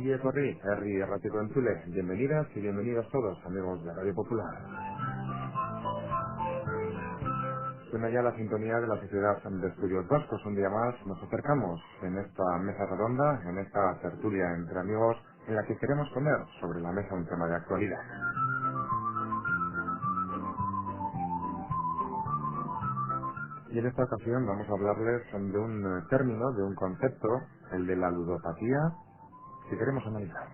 Ongi etorri, herri erratiko entzule. Bienvenidas y bienvenidos todos, amigos de Radio Popular. Suena ya la sintonía de la Sociedad de Estudios Vascos. Un día más nos acercamos en esta mesa redonda, en esta tertulia entre amigos, en la que queremos poner sobre la mesa un tema de actualidad. Y en esta ocasión vamos a hablarles de un término, de un concepto, el de la ludopatía, que queremos analizar.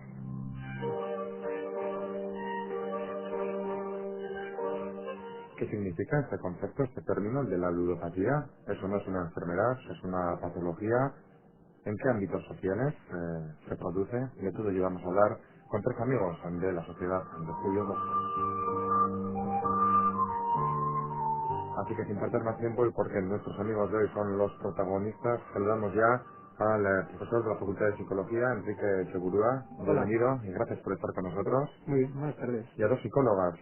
¿Qué significa este concepto, este término, el de la ludopatía? Eso no es una enfermedad, es una patología. ¿En qué ámbitos sociales se produce? De todo ello vamos a hablar con tres amigos de la Sociedad de Estudios Vascos. Así que sin perder más tiempo, y porque nuestros amigos de hoy son los protagonistas, saludamos ya al profesor de la Facultad de Psicología, Enrique Chegurúa. Bienvenido y gracias por estar con nosotros. Muy bien, buenas tardes. Y a dos psicólogas,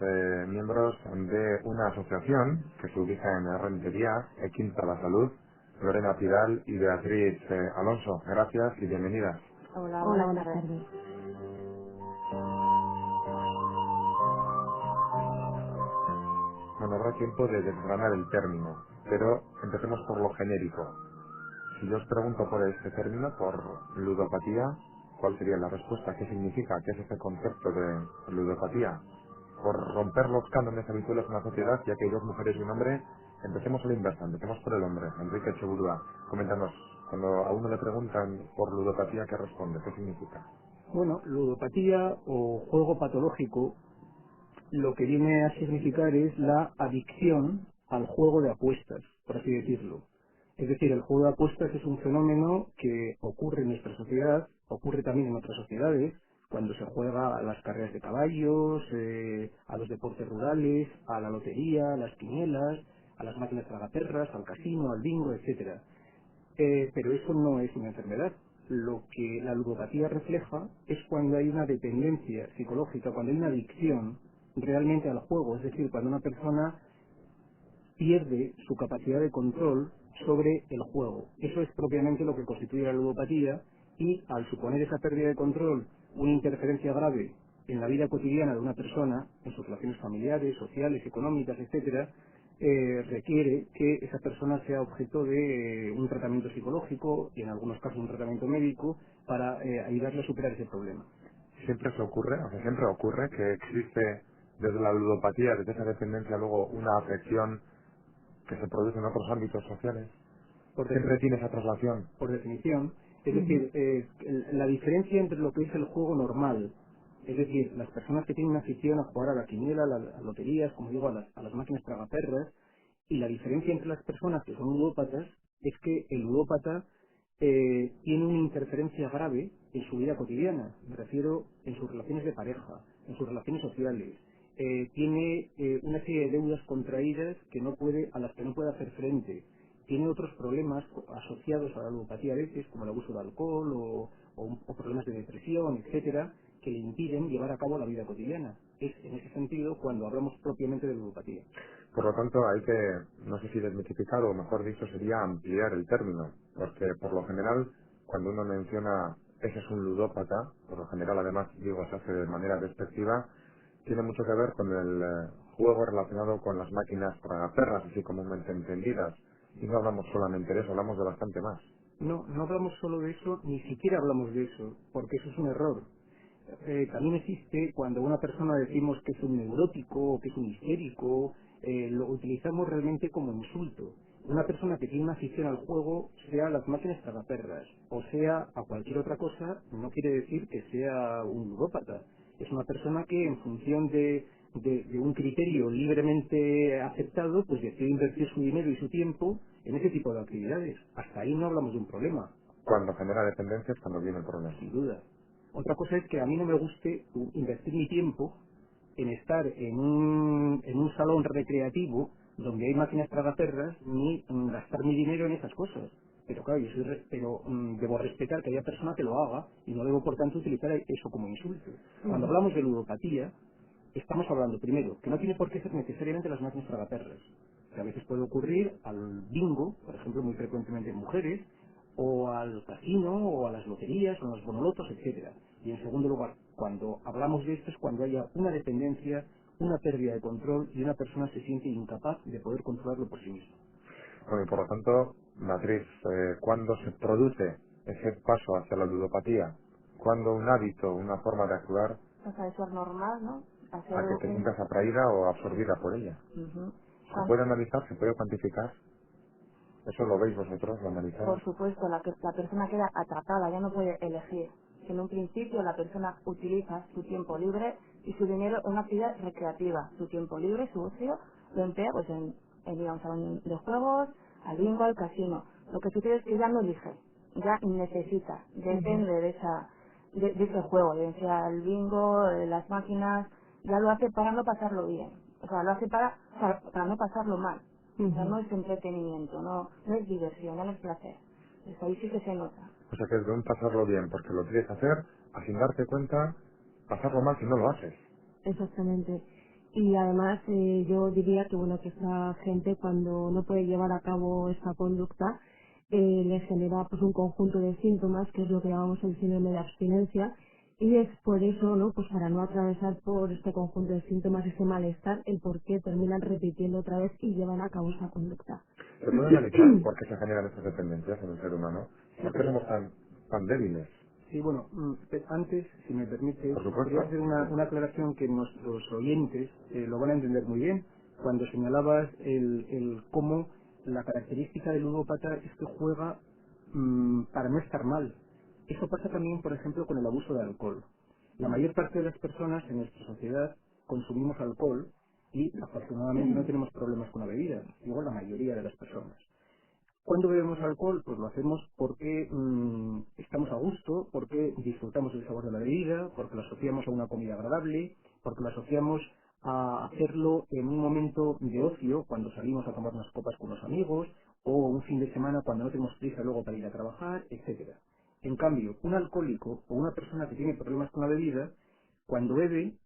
miembros de una asociación que se ubica en Rentería, Quinta la Salud, Lorena Pidal y Beatriz Alonso. Gracias y bienvenidas. Hola, Hola, buenas buenas tardes. tardes. Bueno, habrá tiempo de desgranar el término, pero empecemos por lo genérico. Si yo os pregunto por este término, por ludopatía, ¿cuál sería la respuesta? ¿Qué significa? ¿Qué es este concepto de ludopatía? Por romper los cánones habituales en la sociedad, ya que hay dos mujeres y un hombre, empecemos a la inversa, empecemos por el hombre. Enrique Chegurúa, coméntanos, cuando a uno le preguntan por ludopatía, ¿qué responde? ¿Qué significa? Bueno, ludopatía o juego patológico lo que viene a significar es la adicción al juego de apuestas, por así decirlo. Es decir, el juego de apuestas es un fenómeno que ocurre en nuestra sociedad, ocurre también en otras sociedades, cuando se juega a las carreras de caballos, a los deportes rurales, a la lotería, a las quinielas, a las máquinas tragaperras, al casino, al bingo, etcétera. Pero eso no es una enfermedad. Lo que la ludopatía refleja es cuando hay una dependencia psicológica, cuando hay una adicción realmente al juego, es decir, cuando una persona pierde su capacidad de control sobre el juego. Eso es propiamente lo que constituye la ludopatía y al suponer esa pérdida de control una interferencia grave en la vida cotidiana de una persona, en sus relaciones familiares, sociales, económicas, etcétera, requiere que esa persona sea objeto de un tratamiento psicológico y en algunos casos un tratamiento médico para ayudarle a superar ese problema. Siempre se ocurre, o sea, siempre ocurre que existe desde la ludopatía, desde esa dependencia, luego una afección que se produce en otros ámbitos sociales. Por, Siempre defini- tiene esa traslación. por definición, es Ujú. decir, la diferencia entre lo que es el juego normal, es decir, las personas que tienen una afición a jugar a la quiniela, a loterías, como digo, a las máquinas tragaperras, y la diferencia entre las personas que son ludópatas es que el ludópata tiene una interferencia grave en su vida cotidiana, me refiero en sus relaciones de pareja, en sus relaciones sociales, tiene una serie de deudas contraídas a las que no puede hacer frente, tiene otros problemas asociados a la ludopatía a veces, como el abuso de alcohol o problemas de depresión, etcétera, que le impiden llevar a cabo la vida cotidiana. Es en ese sentido cuando hablamos propiamente de ludopatía. Por lo tanto, hay que, no sé si desmitificar o mejor dicho sería ampliar el término, porque por lo general, cuando uno menciona ese es un ludópata, por lo general además digo se hace de manera despectiva, tiene mucho que ver con el juego relacionado con las máquinas tragaperras, así comúnmente entendidas. Y no hablamos solamente de eso, hablamos de bastante más. No, no hablamos solo de eso, ni siquiera hablamos de eso, porque eso es un error. También existe cuando una persona decimos que es un neurótico o que es un histérico, lo utilizamos realmente como insulto. Una persona que tiene una afición al juego, sea a las máquinas tragaperras o sea a cualquier otra cosa, no quiere decir que sea un ludópata. Es una persona que en función de un criterio libremente aceptado, pues decide invertir su dinero y su tiempo en ese tipo de actividades. Hasta ahí no hablamos de un problema. Cuando genera dependencia es cuando viene el problema. Sin duda. Otra cosa es que a mí no me guste invertir mi tiempo en estar en un salón recreativo donde hay máquinas tragaperras ni gastar mi dinero en esas cosas. Pero claro, debo respetar que haya persona que lo haga y no debo por tanto utilizar eso como insulto. Cuando Ujú. hablamos de ludopatía, estamos hablando primero que no tiene por qué ser necesariamente las máquinas tragaperras. Que a veces puede ocurrir al bingo, por ejemplo, muy frecuentemente en mujeres, o al casino, o a las loterías, o a los bonolotos, etcétera. Y en segundo lugar, cuando hablamos de esto es cuando haya una dependencia, una pérdida de control y una persona se siente incapaz de poder controlarlo por sí misma. Bueno, y por lo tanto, Beatriz, ¿cuándo se produce ese paso hacia la ludopatía? ¿Cuándo un hábito, una forma de actuar, Pasa de ser normal, ¿no? A ser a que te sientas atraída o absorbida por ella? Ujú. ¿Se puede analizar? ¿Se puede cuantificar? ¿Eso lo veis vosotros? ¿Lo Por analizáis? supuesto, la persona queda atrapada, ya no puede elegir. En un principio la persona utiliza su tiempo libre y su dinero en una actividad recreativa. Su tiempo libre, su ocio, lo emplea pues en ir a un salón de juegos, al bingo, al casino. Lo que sucede es que ya no elige, ya necesita, depende de ese juego, ya sea el bingo, las máquinas, ya lo hace para no pasarlo bien. O sea, lo hace para no pasarlo mal. O sea, no es entretenimiento, no es diversión, no es placer. Pues ahí sí que se nota. O sea, que es de un pasarlo bien porque lo quieres hacer, a sin darte cuenta, pasarlo mal si no lo haces. Exactamente. Y además yo diría que bueno que esta gente cuando no puede llevar a cabo esta conducta le genera pues un conjunto de síntomas que es lo que llamamos el síndrome de abstinencia y es por eso no pues para no atravesar por este conjunto de síntomas ese malestar el por qué terminan repitiendo otra vez y llevan a cabo esa conducta. Se puede analizar por qué se generan estas dependencias en el ser humano. Sí, ¿Por qué pero somos tan débiles? sí, bueno, antes, si me permites, Por supuesto. quería hacer una aclaración que nuestros oyentes lo van a entender muy bien. Cuando señalabas el cómo la característica del ludópata es que juega para no estar mal. Eso pasa también, por ejemplo, con el abuso de alcohol. La mayor parte de las personas en nuestra sociedad consumimos alcohol y afortunadamente no tenemos problemas con la bebida, igual la mayoría de las personas. Cuando bebemos alcohol, pues lo hacemos porque estamos a gusto, porque disfrutamos del sabor de la bebida, porque lo asociamos a una comida agradable, porque lo asociamos a hacerlo en un momento de ocio, cuando salimos a tomar unas copas con los amigos, o un fin de semana cuando no tenemos prisa luego para ir a trabajar, etcétera. En cambio, un alcohólico o una persona que tiene problemas con la bebida, cuando bebe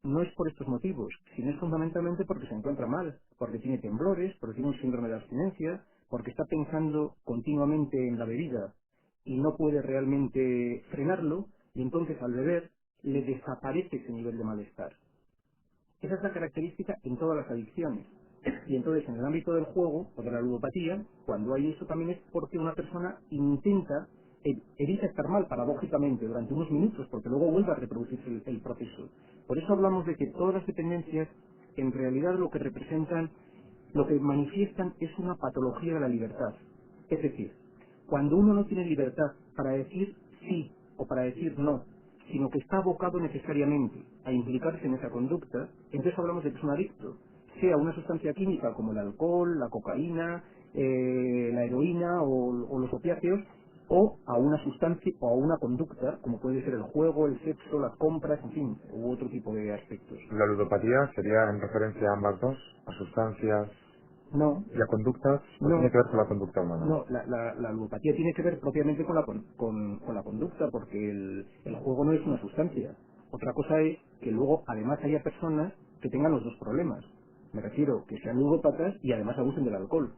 no es por estos motivos, sino es fundamentalmente porque se encuentra mal, porque tiene temblores, porque tiene un síndrome de abstinencia, porque está pensando continuamente en la bebida y no puede realmente frenarlo, y entonces al beber le desaparece ese nivel de malestar. Esa es la característica en todas las adicciones. Y entonces en el ámbito del juego o de la ludopatía, cuando hay eso también es porque una persona intenta, evita estar mal paradójicamente durante unos minutos, porque luego vuelve a reproducirse el proceso. Por eso hablamos de que todas las dependencias en realidad lo que representan, lo que manifiestan es una patología de la libertad. Es decir, cuando uno no tiene libertad para decir sí o para decir no, sino que está abocado necesariamente a implicarse en esa conducta, entonces hablamos de que es un adicto, sea una sustancia química como el alcohol, la cocaína, la heroína o los opiáceos, o a una sustancia o a una conducta, como puede ser el juego, el sexo, las compras, en fin, u otro tipo de aspectos. La ludopatía sería en referencia a ambas dos, a sustancias No, y a conductas, o no, tiene que ver con la conducta humana. no, la ludopatía tiene que ver propiamente con la conducta, porque el juego no es una sustancia. Otra cosa es que luego además haya personas que tengan los dos problemas. Me refiero que sean ludópatas y además abusen del alcohol.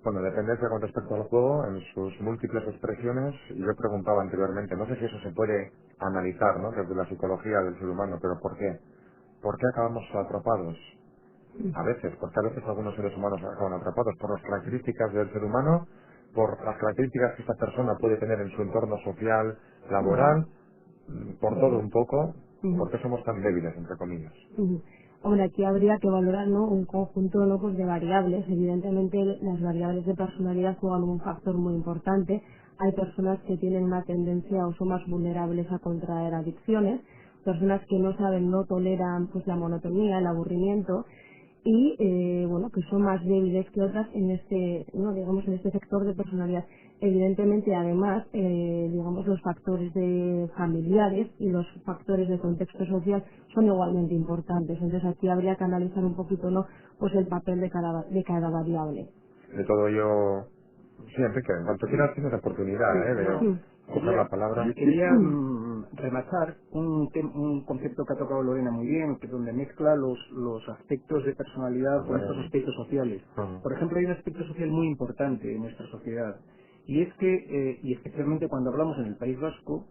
Bueno, dependencia con respecto al juego en sus múltiples expresiones. Yo preguntaba anteriormente, no sé si eso se puede analizar, ¿no?, desde la psicología del ser humano, pero ¿por qué? ¿Por qué acabamos atrapados? A veces, porque a veces algunos seres humanos acaban atrapados por las características del ser humano, por las características que esta persona puede tener en su entorno social, laboral, por todo un poco. ¿Por qué somos tan débiles, entre comillas? Hombre, aquí habría que valorar, ¿no?, un conjunto, ¿no?, pues de variables. Evidentemente las variables de personalidad juegan un factor muy importante. Hay personas que tienen una tendencia o son más vulnerables a contraer adicciones, personas que no saben, no toleran pues la monotonía, el aburrimiento y bueno, que son más débiles que otras en este, no, digamos, en este sector de personalidad. Evidentemente, además, digamos, los factores de familiares y los factores de contexto social son igualmente importantes. Entonces aquí habría que analizar un poquito, ¿no?, pues el papel de cada variable. De todo ello, sí, Enrique, en cuanto quieras tienes la oportunidad, No, de coger la palabra. quería rematar un concepto que ha tocado Lorena muy bien, que donde mezcla los aspectos de personalidad con estos aspectos sociales. Ujú. Por ejemplo, hay un aspecto social muy importante en nuestra sociedad, y es que, y especialmente cuando hablamos en el País Vasco,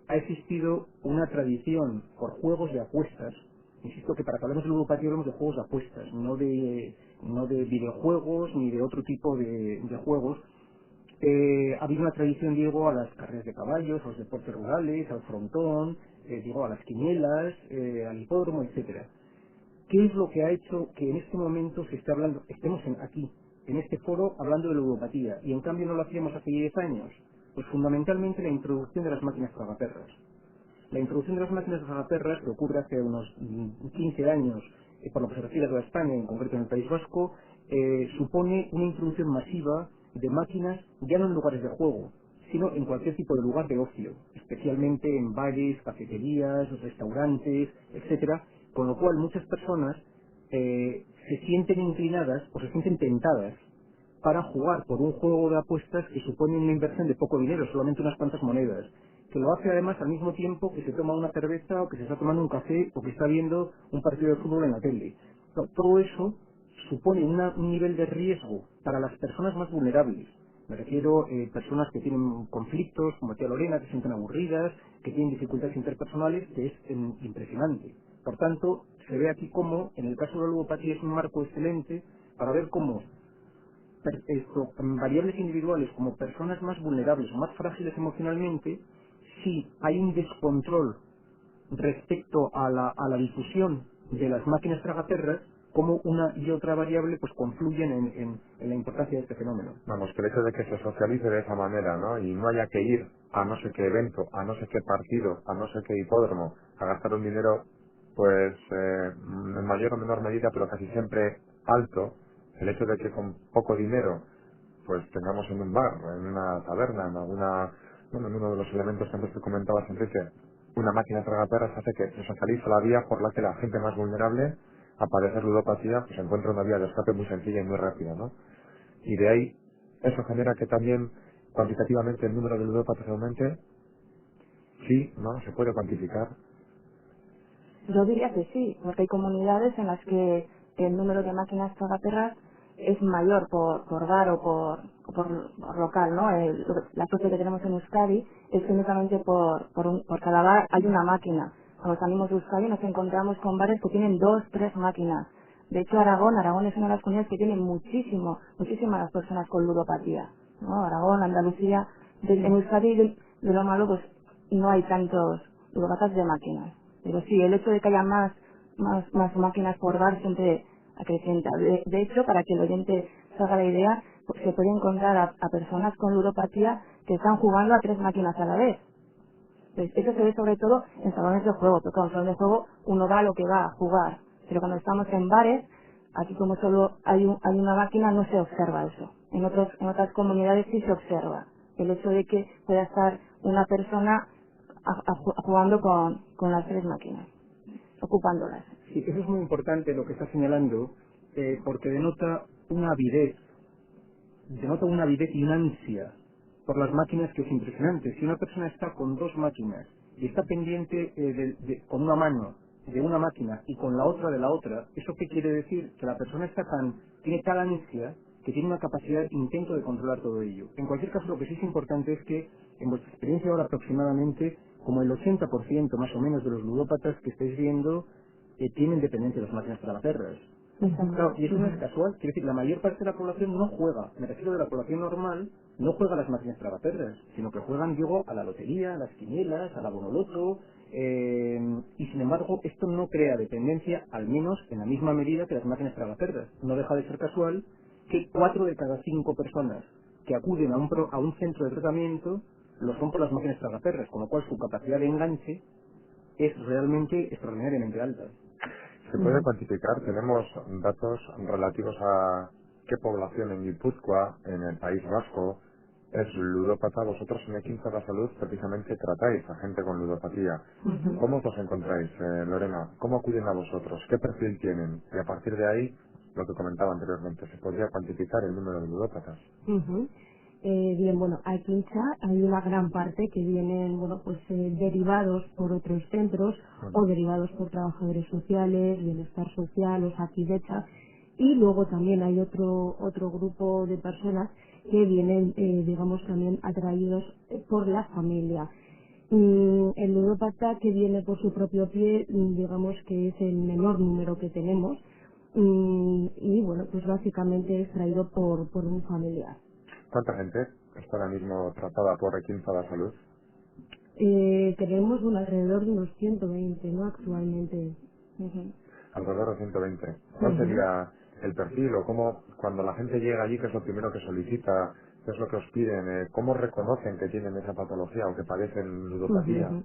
ha existido una tradición por juegos de apuestas. Insisto que para que hablemos de ludopatía hablamos de juegos de apuestas, no de videojuegos ni de otro tipo de juegos. Ha habido una tradición, Diego, a las carreras de caballos, a los deportes rurales, al frontón, digo, a las quinielas, al hipódromo, etcétera. ¿Qué es lo que ha hecho que en este momento se esté hablando, estemos aquí, en este foro, hablando de ludopatía, y en cambio no lo hacíamos hace 10 años? Pues fundamentalmente la introducción de las máquinas tragaperras. La introducción de las máquinas tragaperras, que ocurre hace unos 15 años, por lo que se refiere a toda España, en concreto en el País Vasco, supone una introducción masiva de máquinas, ya no en lugares de juego, sino en cualquier tipo de lugar de ocio, especialmente en bares, cafeterías, restaurantes, etcétera, con lo cual muchas personas se sienten inclinadas o se sienten tentadas para jugar por un juego de apuestas que supone una inversión de poco dinero, solamente unas cuantas monedas, que lo hace además al mismo tiempo que se toma una cerveza o que se está tomando un café o que está viendo un partido de fútbol en la tele. No, todo eso supone un nivel de riesgo para las personas más vulnerables. Me refiero a personas que tienen conflictos, como decía Lorena, que se sienten aburridas, que tienen dificultades interpersonales, que es impresionante. Por tanto, se ve aquí cómo, en el caso de la ludopatía, es un marco excelente para ver cómo variables individuales como personas más vulnerables o más frágiles emocionalmente, si hay un descontrol respecto a la difusión de las máquinas tragaperras, como una y otra variable pues confluyen en la importancia de este fenómeno. Vamos, que el hecho de que se socialice de esa manera, ¿no? Y no haya que ir a no sé qué evento, a no sé qué partido, a no sé qué hipódromo, a gastar un dinero, pues, en mayor o menor medida, pero casi siempre alto, el hecho de que con poco dinero, pues tengamos en un bar, en una taberna, en alguna, bueno, en uno de los elementos que antes te comentabas, Enrique, una máquina tragaperras hace que se socialice la vía por la que la gente más vulnerable, a padecer ludopatía, pues encuentra una vía de escape muy sencilla y muy rápida, ¿no? Y de ahí, eso genera que también cuantitativamente el número de ludópatas aumente. Sí, ¿no? Se puede cuantificar. Yo diría que sí, porque hay comunidades en las que el número de máquinas tragaperras es mayor por bar o por local, ¿no? La suerte que tenemos en Euskadi es que únicamente por cada bar hay una máquina. Cuando salimos de Euskadi nos encontramos con bares que tienen 2, 3 máquinas. De hecho, Aragón es una de las comunidades que tiene muchísimas personas con ludopatía, ¿no? Aragón, Andalucía, en Euskadi de lo malo pues no hay tantos ludopatas de máquinas. Pero sí, el hecho de que haya más máquinas por bar siempre acrecienta. De hecho, para que el oyente se haga la idea, pues se puede encontrar a personas con ludopatía que están jugando a 3 máquinas a la vez. Pues eso se ve sobre todo en salones de juego, porque en salones de juego uno va a lo que va a jugar. Pero cuando estamos en bares, aquí como solo hay una máquina, no se observa eso. En otras comunidades sí se observa el hecho de que pueda estar una persona jugando con las 3 máquinas, ocupándolas. Sí, eso es muy importante lo que está señalando, porque denota una avidez y una ansia por las máquinas que es impresionante. Si una persona está con 2 máquinas y está pendiente con una mano de una máquina y con la otra de la otra, ¿eso qué quiere decir? Que la persona tiene tal ansia que tiene una capacidad intento de controlar todo ello. En cualquier caso, lo que sí es importante es que, en vuestra experiencia ahora aproximadamente, como el 80% más o menos de los ludópatas que estáis viendo tienen dependencia de las máquinas tragaperras. Claro, y eso no es casual, quiere decir, la mayor parte de la población no juega, me refiero de la población normal, no juega a las máquinas tragaperras, sino que juegan, digo, a la lotería, a las quinielas, a la bonoloto, y sin embargo esto no crea dependencia, al menos en la misma medida que las máquinas tragaperras. No deja de ser casual que 4 de cada 5 personas que acuden a un centro de tratamiento lo son por las máquinas tragaperras, con lo cual su capacidad de enganche es realmente extraordinariamente alta. Se puede cuantificar, tenemos datos relativos a qué población en Guipúzcoa, en el País Vasco, es ludópata. Vosotros en Equinza de la Salud precisamente tratáis a gente con ludopatía. ¿Cómo os encontráis, Lorena? ¿Cómo acuden a vosotros? ¿Qué perfil tienen? Y a partir de ahí, lo que comentaba anteriormente, se podría cuantificar el número de ludópatas. Bien, bueno, aquí en Cha hay una gran parte que vienen, bueno, pues derivados por otros centros o derivados por trabajadores sociales, bienestar social o Sakidecha, y luego también hay otro grupo de personas que vienen, digamos, también atraídos por la familia. El ludópata que viene por su propio pie, digamos que es el menor número que tenemos, y bueno, pues básicamente es traído por un familiar. ¿Cuánta gente está ahora mismo tratada por Requinza de la Salud? Tenemos alrededor de unos 120, ¿no? Actualmente. Ujú. Alrededor de 120. ¿Cuál Ujú. sería el perfil o cómo, cuando la gente llega allí, qué es lo primero que solicita, qué es lo que os piden, cómo reconocen que tienen esa patología o que padecen Ujú, ludopatía? ujú.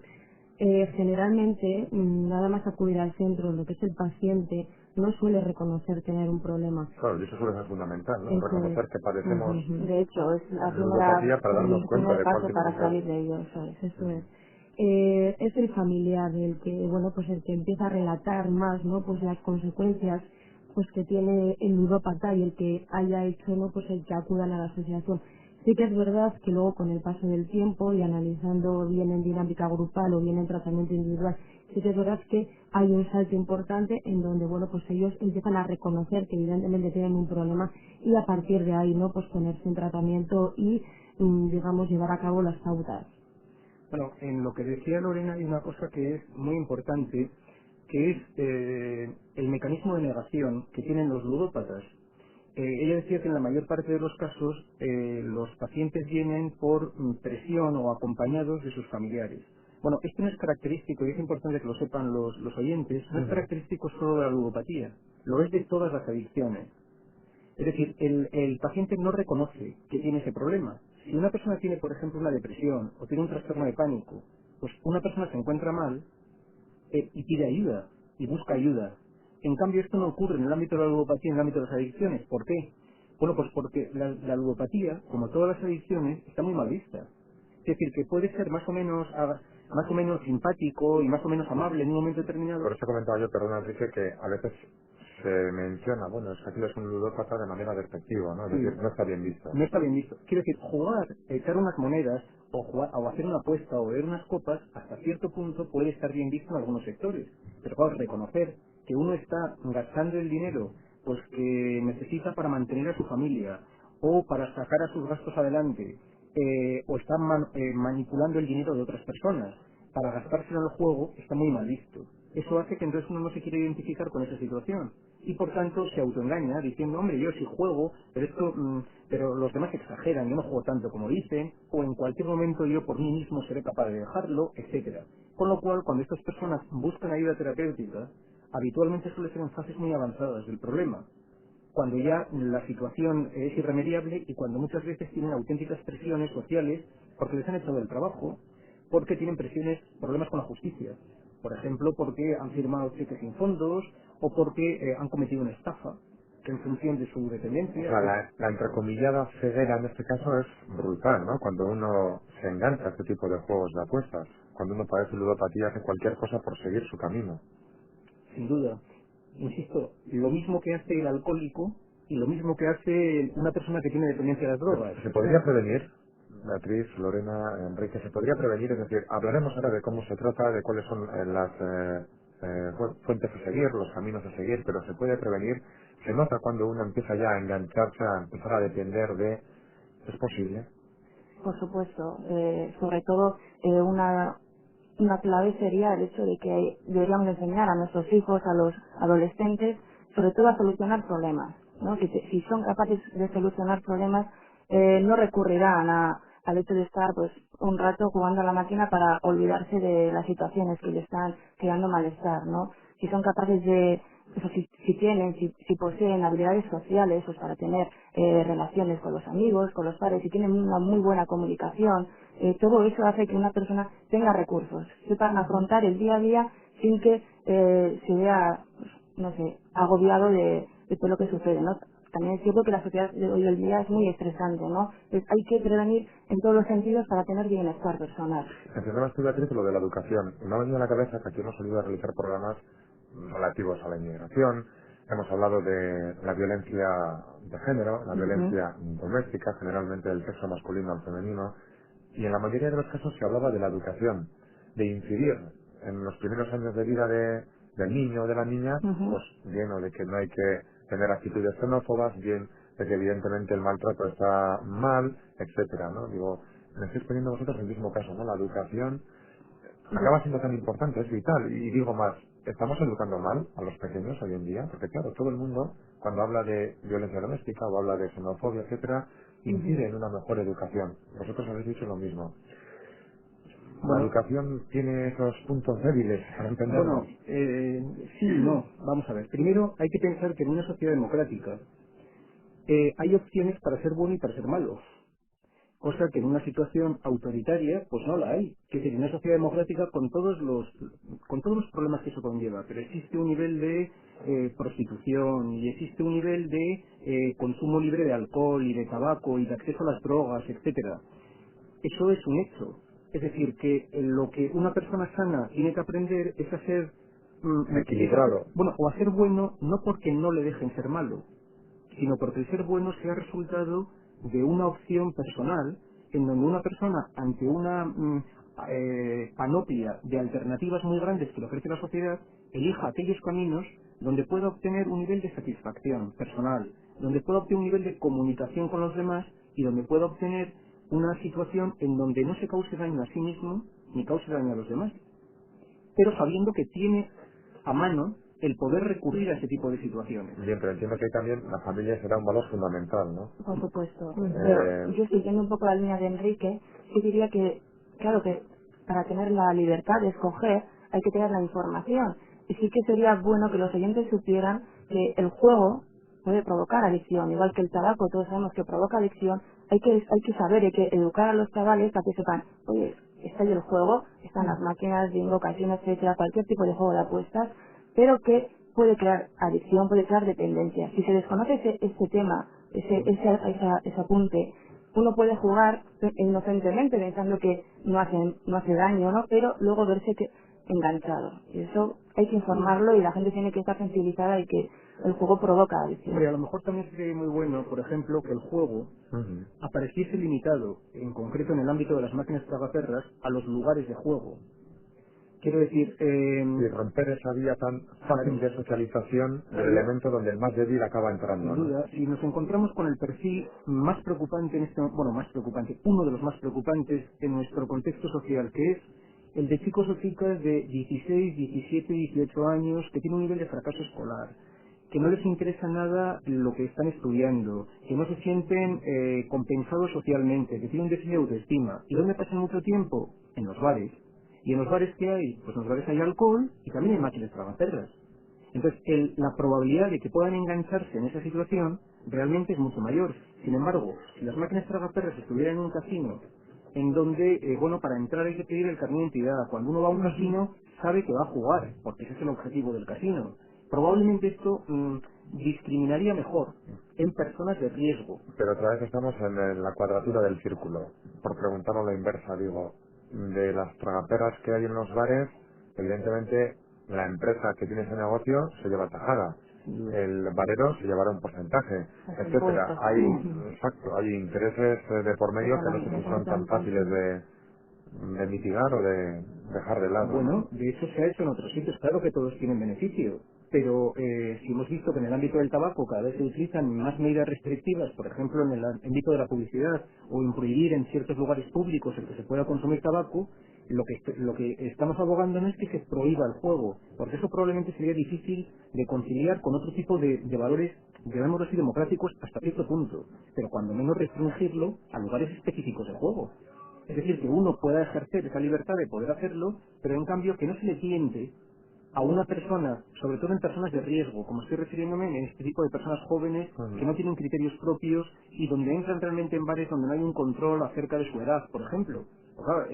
Generalmente, nada más acudir al centro, lo que es el paciente, no suele reconocer tener un problema. Claro, y eso suele ser fundamental, ¿no? Eso es. Reconocer que Ujú, padecemos ujú. De hecho, es ludopatía para darnos el cuenta primer de cuál paso tipo para de... salir de ello, eso es. Eso es. Es el familiar el que, bueno, pues el que empieza a relatar más, ¿no? Pues las consecuencias pues que tiene el ludópata y el que haya hecho, ¿no? Pues el que acudan a la asociación. Sí que es verdad que luego con el paso del tiempo y analizando bien en dinámica grupal o bien en tratamiento individual, sí que es verdad que hay un salto importante en donde, bueno, pues ellos empiezan a reconocer que evidentemente tienen un problema y a partir de ahí, ¿no? Pues ponerse en tratamiento y, digamos, llevar a cabo las pautas. Bueno, en lo que decía Lorena hay una cosa que es muy importante, que es el mecanismo de negación que tienen los ludópatas. Ella decía que en la mayor parte de los casos los pacientes vienen por presión o acompañados de sus familiares. Bueno, esto no es característico, y es importante que lo sepan los oyentes, no es Ujú. característico solo de la ludopatía, lo es de todas las adicciones. Es decir, el paciente no reconoce que tiene ese problema. Si una persona tiene, por ejemplo, una depresión o tiene un trastorno de pánico, pues una persona se encuentra mal y pide ayuda y busca ayuda. En cambio, esto no ocurre en el ámbito de la ludopatía, en el ámbito de las adicciones. ¿Por qué? Bueno, pues porque la ludopatía, como todas las adicciones, está muy mal vista. Es decir, que puede ser más o menos simpático y más o menos amable en un momento determinado. Por eso comentaba yo, perdona Enrique, que a veces se menciona, bueno, es que aquí es un ludópata de manera despectiva, ¿no? Es Sí, decir, no está bien visto. no está bien visto. Quiero decir, jugar, echar unas monedas o hacer una apuesta o beber unas copas, hasta cierto punto puede estar bien visto en algunos sectores. Pero claro, reconocer que uno está gastando el dinero pues que necesita para mantener a su familia o para sacar a sus gastos adelante o está manipulando el dinero de otras personas para gastárselo en el juego, está muy mal visto. Eso hace que entonces uno no se quiere identificar con esa situación y por tanto se autoengaña diciendo, hombre, yo sí juego, pero esto, pero los demás exageran, yo no juego tanto como dicen, o en cualquier momento yo por mí mismo seré capaz de dejarlo, etcétera. Con lo cual, cuando estas personas buscan ayuda terapéutica, habitualmente suele ser en fases muy avanzadas del problema, cuando ya la situación es irremediable y cuando muchas veces tienen auténticas presiones sociales porque les han echado del trabajo, porque tienen problemas con la justicia. Por ejemplo, porque han firmado cheques sin fondos o porque han cometido una estafa que en función de su O dependencia. sea, la entrecomillada ceguera en este caso es brutal, ¿no? Cuando uno se engancha a este tipo de juegos de apuestas, cuando uno padece ludopatía hace cualquier cosa por seguir su camino. Sin duda. Insisto, lo mismo que hace el alcohólico y lo mismo que hace una persona que tiene dependencia de las drogas. ¿Se O sea, podría prevenir, Beatriz, Lorena, Enrique, se podría prevenir? Es decir, hablaremos ahora de cómo se trata, de cuáles son las fuentes a seguir, los caminos a seguir, pero se puede prevenir. Se nota cuando uno empieza ya a engancharse, a empezar a depender de... ¿Es posible? Por supuesto, sobre todo una clave sería el hecho de que deberíamos enseñar a nuestros hijos, a los adolescentes, sobre todo a solucionar problemas, ¿no? Que si son capaces de solucionar problemas, no recurrirán al hecho de estar pues un rato jugando a la máquina para olvidarse de las situaciones que le están creando malestar, ¿no? Si son capaces de o sea, si poseen habilidades sociales pues para tener relaciones con los amigos, con los padres, si tienen una muy buena comunicación, todo eso hace que una persona tenga recursos, sepan afrontar el día a día sin que se vea, pues, no sé, agobiado de todo lo que sucede, ¿no? También es cierto que la sociedad de hoy en día es muy estresante, ¿no? Entonces, hay que prevenir en todos los sentidos para tener bienestar personal. Mencionabas tú, Beatriz, lo de la educación. Me ha venido a la cabeza que aquí hemos solido a realizar programas relativos a la inmigración. Hemos hablado de la violencia de género, la Ujú. violencia doméstica, generalmente del sexo masculino al femenino. Y en la mayoría de los casos se hablaba de la educación, de incidir en los primeros años de vida del niño o de la niña, Ujú. pues bien, o de que no hay que tener actitudes xenófobas, bien, de que evidentemente el maltrato está mal, etcétera, ¿no? Digo, me estáis poniendo vosotros el mismo caso, ¿no? La educación acaba siendo tan importante, es vital. Y digo más, ¿estamos educando mal a los pequeños hoy en día? Porque claro, todo el mundo, cuando habla de violencia doméstica o habla de xenofobia, etcétera, incide en una mejor educación. Vosotros habéis dicho lo mismo. La Bueno, educación tiene esos puntos débiles, para entendernos. bueno, sí y no. Vamos a ver. Primero, hay que pensar que en una sociedad democrática hay opciones para ser bueno y para ser malo. Cosa que en una situación autoritaria, pues no la hay. Que es decir, en una sociedad democrática con todos los problemas que eso conlleva, pero existe un nivel de prostitución y existe un nivel de consumo libre de alcohol y de tabaco y de acceso a las drogas, etcétera. Eso es un hecho. Es decir, que lo que una persona sana tiene que aprender es a ser Equilibrado. bueno, o a ser bueno no porque no le dejen ser malo, sino porque el ser bueno sea resultado de una opción personal en donde una persona ante una panoplia de alternativas muy grandes que le ofrece la sociedad elija aquellos caminos donde pueda obtener un nivel de satisfacción personal, donde pueda obtener un nivel de comunicación con los demás y donde pueda obtener una situación en donde no se cause daño a sí mismo ni cause daño a los demás, pero sabiendo que tiene a mano el poder recurrir a ese tipo de situaciones. Bien, pero entiendo que ahí también la familia será un valor fundamental, ¿no? Por supuesto. Pero yo siguiendo un poco la línea de Enrique, sí diría que, claro que para tener la libertad de escoger hay que tener la información. Y sí que sería bueno que los oyentes supieran que el juego puede provocar adicción, igual que el tabaco, todos sabemos que provoca adicción. Hay que saber, hay que educar a los chavales para que sepan, oye, está ahí el juego, están las máquinas, bingo, casinos, etcétera, cualquier tipo de juego de apuestas, pero que puede crear adicción, puede crear dependencia. Si se desconoce ese tema, ese apunte, uno puede jugar inocentemente pensando que no hace daño, ¿no? Pero luego verse que enganchado. Y eso hay que informarlo y la gente tiene que estar sensibilizada y que el juego provoca adicción. Hombre, a lo mejor también sería muy bueno, por ejemplo, que el juego Ujú. apareciese limitado, en concreto en el ámbito de las máquinas tragaperras, a los lugares de juego. Quiero decir, Y romper esa vía tan fácil de socialización del elemento donde el más débil acaba sin entrando, ¿no? duda, si nos encontramos con el perfil más preocupante en más preocupante, uno de los más preocupantes en nuestro contexto social, que es el de chicos o chicas de 16, 17, 18 años que tienen un nivel de fracaso escolar, que no les interesa nada lo que están estudiando, que no se sienten compensados socialmente, que tienen un déficit de autoestima. ¿Y dónde pasan mucho tiempo? En los bares. ¿Y en los bares qué hay? Pues en los bares hay alcohol y también hay máquinas tragaperras. Entonces, la probabilidad de que puedan engancharse en esa situación realmente es mucho mayor. Sin embargo, si las máquinas tragaperras estuvieran en un casino, en donde, bueno, para entrar hay que pedir el carnet de identidad. Cuando uno va a un casino, sabe que va a jugar, porque ese es el objetivo del casino. Probablemente esto discriminaría mejor en personas de riesgo. Pero otra vez estamos en la cuadratura del círculo. Por preguntarlo a la inversa, digo, de las tragaperras que hay en los bares, evidentemente la empresa que tiene ese negocio se lleva tajada. El barero se llevará un porcentaje, Los etcétera. impuestos. Exacto, hay intereses de por medio que no sé si son tan fáciles de mitigar o de dejar de lado, ¿no? Bueno, de hecho se ha hecho en otros sitios. Claro que todos tienen beneficio, pero si hemos visto que en el ámbito del tabaco cada vez se utilizan más medidas restrictivas, por ejemplo en el ámbito de la publicidad, o en prohibir en ciertos lugares públicos el que se pueda consumir tabaco, lo que estamos abogando no es que se prohíba el juego, porque eso probablemente sería difícil de conciliar con otro tipo de valores, llamémoslo así, democráticos hasta cierto punto, pero cuando menos restringirlo a lugares específicos del juego. Es decir, que uno pueda ejercer esa libertad de poder hacerlo, pero en cambio que no se le tiente a una persona, sobre todo en personas de riesgo, como estoy refiriéndome en este tipo de personas jóvenes que no tienen criterios propios y donde entran realmente en bares donde no hay un control acerca de su edad, por ejemplo. Pues claro,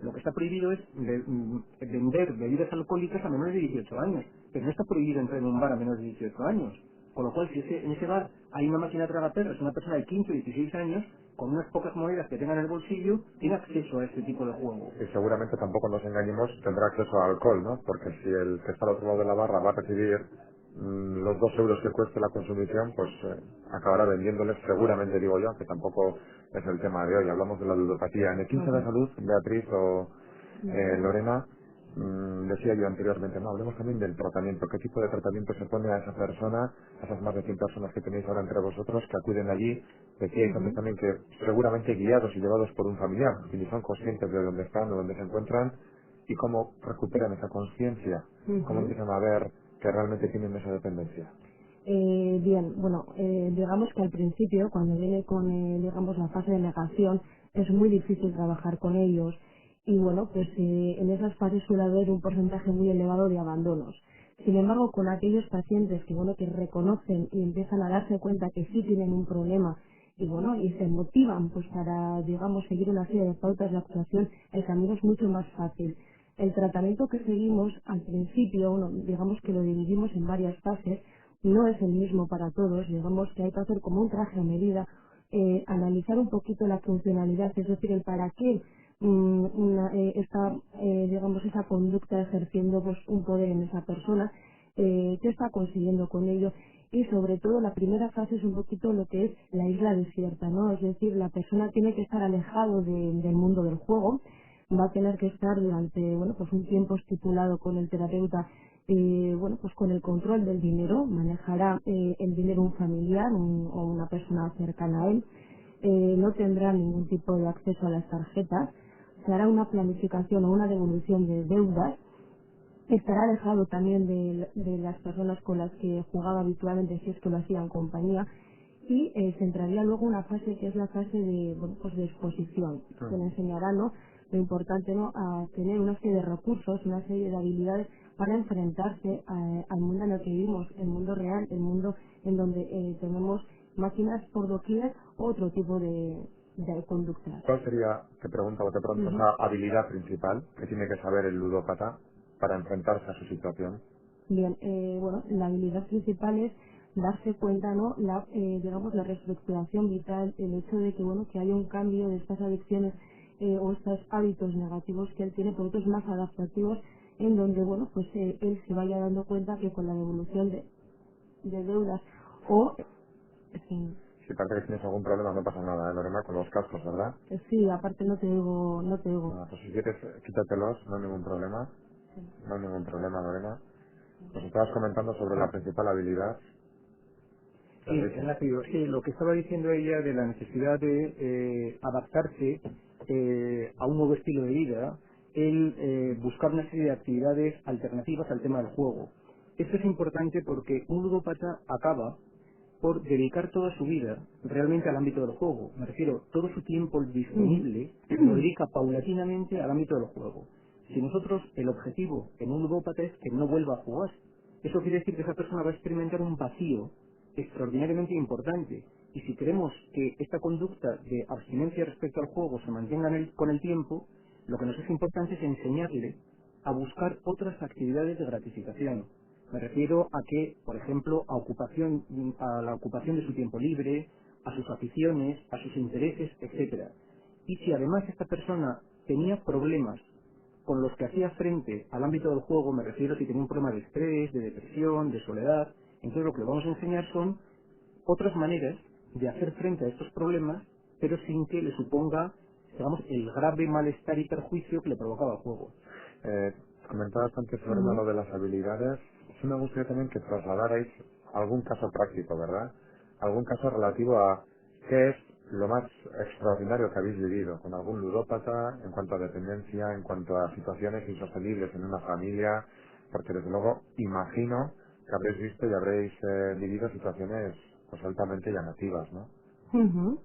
lo que está prohibido es vender bebidas alcohólicas a menores de 18 años, pero no está prohibido entrar en un bar a menores de 18 años. Con lo cual, si en ese bar hay una máquina tragaperras, una persona de 15 o 16 años, con unas pocas monedas que tenga en el bolsillo, tiene acceso a este tipo de juego. Y seguramente tampoco nos engañemos, tendrá acceso al alcohol, ¿no? Porque si el que está al otro lado de la barra va a recibir los 2 euros que cueste la consumición, pues acabará vendiéndoles seguramente, digo yo, que tampoco es el tema de hoy. Hablamos de la ludopatía. En el 15 de salud, Beatriz o Lorena, decía yo anteriormente, no, hablemos también del tratamiento. ¿Qué tipo de tratamiento se pone a esa persona, a esas más de 100 personas que tenéis ahora entre vosotros, que acuden allí? Decíais antes también que seguramente guiados y llevados por un familiar, que ni son conscientes de dónde están o dónde se encuentran, y cómo recuperan esa conciencia, cómo empiezan a ver que realmente tienen esa dependencia. Bien, bueno, digamos que al principio, cuando viene con, digamos, la fase de negación, es muy difícil trabajar con ellos y bueno, pues en esas fases suele haber un porcentaje muy elevado de abandonos. Sin embargo, con aquellos pacientes que bueno, que reconocen y empiezan a darse cuenta que sí tienen un problema y bueno, y se motivan pues para, digamos, seguir una serie de pautas de actuación, el camino es mucho más fácil. El tratamiento que seguimos al principio, bueno, digamos que lo dividimos en varias fases, no es el mismo para todos, digamos que hay que hacer como un traje a medida, analizar un poquito la funcionalidad, es decir, el para qué está, digamos, esa conducta ejerciendo pues, un poder en esa persona, qué está consiguiendo con ello y sobre todo la primera fase es un poquito lo que es la isla desierta, ¿no? Es decir, la persona tiene que estar alejado del mundo del juego, va a tener que estar durante bueno pues un tiempo estipulado con el terapeuta bueno pues con el control del dinero, manejará el dinero un familiar o una persona cercana a él, no tendrá ningún tipo de acceso a las tarjetas, se hará una planificación o una devolución de deudas, estará alejado también de las personas con las que jugaba habitualmente si es que lo hacía en compañía y se entraría luego una fase que es la fase de, bueno, pues de exposición. Se le enseñará ¿no? lo importante ¿no? a tener una serie de recursos, una serie de habilidades para enfrentarse al mundo en el que vivimos, el mundo real, el mundo en donde tenemos máquinas por doquier, otro tipo de conductas. ¿Cuál sería, te pregunto, esa habilidad principal que tiene que saber el ludópata para enfrentarse a su situación? Bien, bueno, la habilidad principal es darse cuenta, ¿no? Digamos, la reestructuración vital, el hecho de que, bueno, que haya un cambio de estas adicciones o estos hábitos negativos que él tiene por otros más adaptativos, en donde, bueno, pues él se vaya dando cuenta que con la devolución de deudas o, sí, Si parece que tienes algún problema, no pasa nada, Lorena, con los cascos, ¿verdad? sí, aparte no te digo, no te digo. Pues si quieres, quítatelos, no hay ningún problema. No hay ningún problema, Lorena. Nos estabas comentando sobre la principal habilidad. Sí, Ignacio, sí, lo que estaba diciendo ella de la necesidad de adaptarse a un nuevo estilo de vida, el buscar una serie de actividades alternativas al tema del juego. Esto es importante porque un ludópata acaba por dedicar toda su vida realmente al ámbito del juego. Me refiero, todo su tiempo disponible lo dedica paulatinamente al ámbito del juego. Si nosotros, el objetivo en un ludópata es que no vuelva a jugar, eso quiere decir que esa persona va a experimentar un vacío extraordinariamente importante. Y si queremos que esta conducta de abstinencia respecto al juego se mantenga con el tiempo, lo que nos es importante es enseñarle a buscar otras actividades de gratificación. Me refiero a que, por ejemplo, a la ocupación de su tiempo libre, a sus aficiones, a sus intereses, etcétera. Y si además esta persona tenía problemas con los que hacía frente al ámbito del juego, me refiero si tenía un problema de estrés, de depresión, de soledad, entonces lo que le vamos a enseñar son otras maneras de hacer frente a estos problemas, pero sin que le suponga, digamos, el grave malestar y perjuicio que le provocaba el juego. Comentabas antes sobre lo de las habilidades. Sí me gustaría también que trasladarais algún caso práctico, ¿verdad? Algún caso relativo a qué es lo más extraordinario que habéis vivido con algún ludópata en cuanto a dependencia, en cuanto a situaciones insostenibles en una familia, porque desde luego imagino que habréis visto y habréis vivido situaciones pues altamente llamativas, ¿no? Ujú.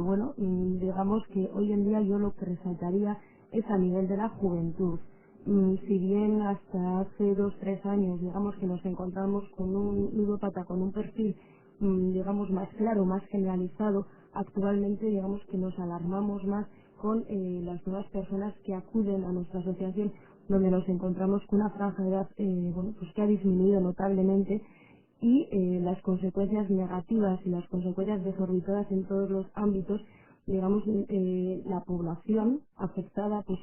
Bueno, digamos que hoy en día yo lo que resaltaría es a nivel de la juventud. Si bien hasta hace 2 o 3 años, digamos que nos encontramos con un ludópata con un perfil, digamos, más claro, más generalizado, actualmente digamos que nos alarmamos más con las nuevas personas que acuden a nuestra asociación, donde nos encontramos con una franja de edad bueno, pues que ha disminuido notablemente y las consecuencias negativas y las consecuencias desorbitadas en todos los ámbitos, digamos, la población afectada pues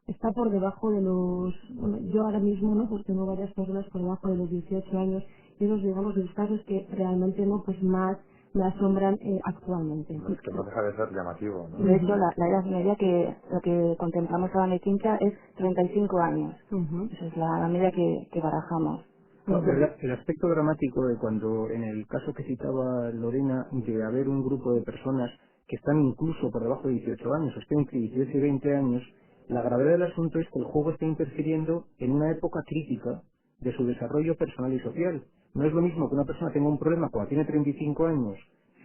está por debajo de los, bueno, yo ahora mismo no, pues tengo varias personas por debajo de los 18 años y esos digamos los casos que realmente no, pues más me asombran actualmente. Es que no deja de ser llamativo, ¿no? De hecho, la edad media que lo que contemplamos ahora en el Quinta es 35 años. Esa es la media que barajamos. El aspecto dramático de cuando, en el caso que citaba Lorena, de haber un grupo de personas que están incluso por debajo de 18 años, o estén entre 18 y 20 años, La gravedad del asunto es que el juego está interfiriendo en una época crítica de su desarrollo personal y social. No es lo mismo que una persona tenga un problema cuando tiene 35 años,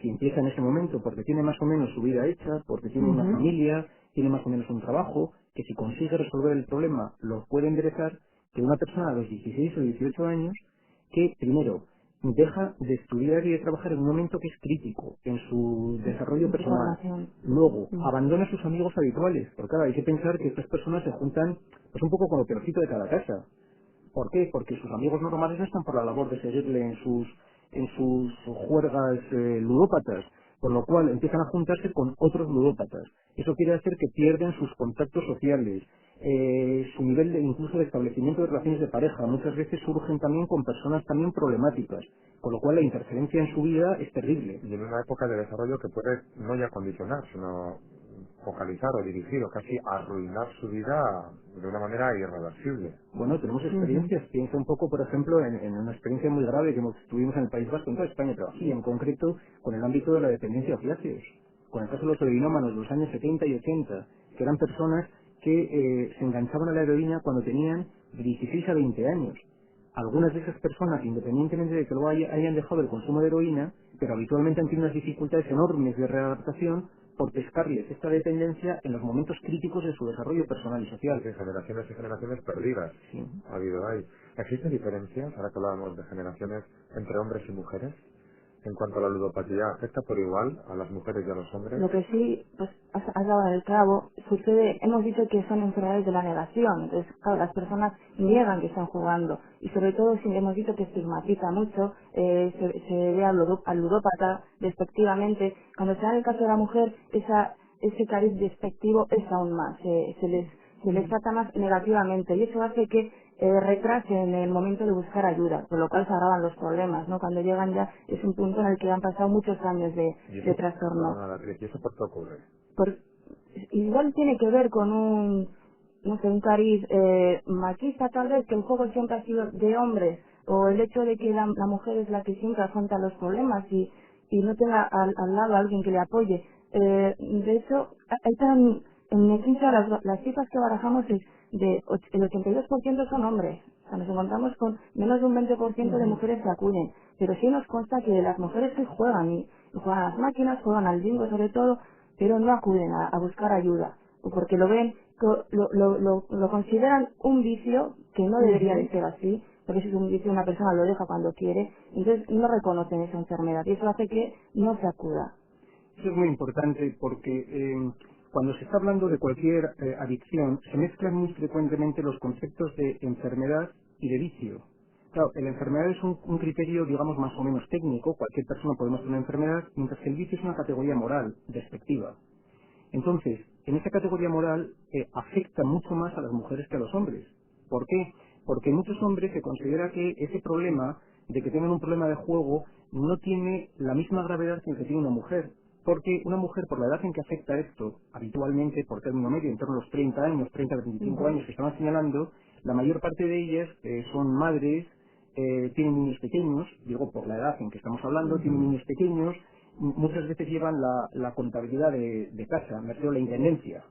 si empieza en ese momento porque tiene más o menos su vida hecha, porque tiene una Ujú. familia, tiene más o menos un trabajo, que si consigue resolver el problema lo puede enderezar, que una persona a los 16 o 18 años que, primero, deja de estudiar y de trabajar en un momento que es crítico en su desarrollo En su personal. formación. Luego, Mm. abandona a sus amigos habituales, porque claro, hay que pensar que estas personas se juntan pues un poco con lo peorcito de cada casa. ¿Por qué? Porque sus amigos normales no están por la labor de seguirle en sus juergas ludópatas, por lo cual empiezan a juntarse con otros ludópatas. Eso quiere hacer que pierden sus contactos sociales, su nivel de incluso de establecimiento de relaciones de pareja. Muchas veces surgen también con personas también problemáticas, con lo cual la interferencia en su vida es terrible. Y en una época de desarrollo que puede no ya condicionar, sino focalizar o dirigir o casi arruinar su vida de una manera irreversible. Bueno, tenemos Ujú. experiencias. Piensa un poco, por ejemplo, en una experiencia muy grave que tuvimos en el País Vasco, en toda España, pero aquí en concreto con el ámbito de la dependencia de opiáceos. Con el caso de los heroinómanos de los años 70 y 80, que eran personas que se enganchaban a la heroína cuando tenían de 16 a 20 años. Algunas de esas personas, independientemente de que luego hayan dejado el consumo de heroína, pero habitualmente han tenido unas dificultades enormes de readaptación por pescarles esta dependencia en los momentos críticos de su desarrollo personal y Sí, social. sí, generaciones y generaciones perdidas Sí. ha habido ahí. ¿Existen diferencias, ahora que hablábamos de generaciones, entre hombres y mujeres? En cuanto a la ludopatía, ¿afecta por igual a las mujeres y a los hombres? Lo que sí, pues has dado en el clavo, sucede, hemos dicho que son enfermedades de la negación, entonces claro, las personas niegan que están jugando y sobre todo si hemos dicho que estigmatiza mucho, se ve al ludópata despectivamente, cuando se da en el caso de la mujer, ese cariz despectivo es aún más, se les trata más negativamente y eso hace que retrase en el momento de buscar ayuda, con lo cual se agravan los problemas, ¿no? Cuando llegan ya es un punto en el que han pasado muchos años Y de eso, trastorno. perdona, Beatriz, ¿y eso por qué ocurre? Por- igual tiene que ver con no sé, un cariz machista tal vez, que el juego siempre ha sido de hombres, o el hecho de que la mujer es la que siempre afronta los problemas y no tenga al lado a alguien que le apoye. De hecho, hay en mi ciencia las cifras que barajamos es el 82% son hombres. O sea, nos encontramos con menos de un 20% de Ujú. mujeres que acuden. Pero sí nos consta que las mujeres que juegan, y juegan a las máquinas, juegan al bingo sobre todo, pero no acuden a buscar ayuda, o porque lo ven, lo consideran un vicio que no debería de Ujú. ser así, porque si es un vicio una persona lo deja cuando quiere, entonces no reconocen esa enfermedad y eso hace que no se acuda. Eso es muy importante porque cuando se está hablando de cualquier adicción se mezclan muy frecuentemente los conceptos de enfermedad y de vicio. Claro, la enfermedad es un criterio, digamos, más o menos técnico, cualquier persona podemos tener una enfermedad, mientras que el vicio es una categoría moral, despectiva. Entonces, en esa categoría moral afecta mucho más a las mujeres que a los hombres. ¿Por qué? Porque en muchos hombres se considera que ese problema de que tengan un problema de juego no tiene la misma gravedad que el que tiene una mujer. Porque una mujer, por la edad en que afecta esto, habitualmente por término medio, en torno a los 30 años, 30 a 25 Ujú. años que estaban señalando, la mayor parte de ellas son madres, tienen niños pequeños, digo por la edad en que estamos hablando, tienen Ujú. niños pequeños, muchas veces llevan la contabilidad de casa, me refiero a la intendencia,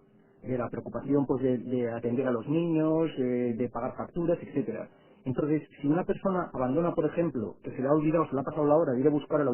de la preocupación pues de atender a los niños, de pagar facturas, etcétera. Entonces, si una persona abandona, por ejemplo, que se le ha olvidado, se le ha pasado la hora de ir a buscar al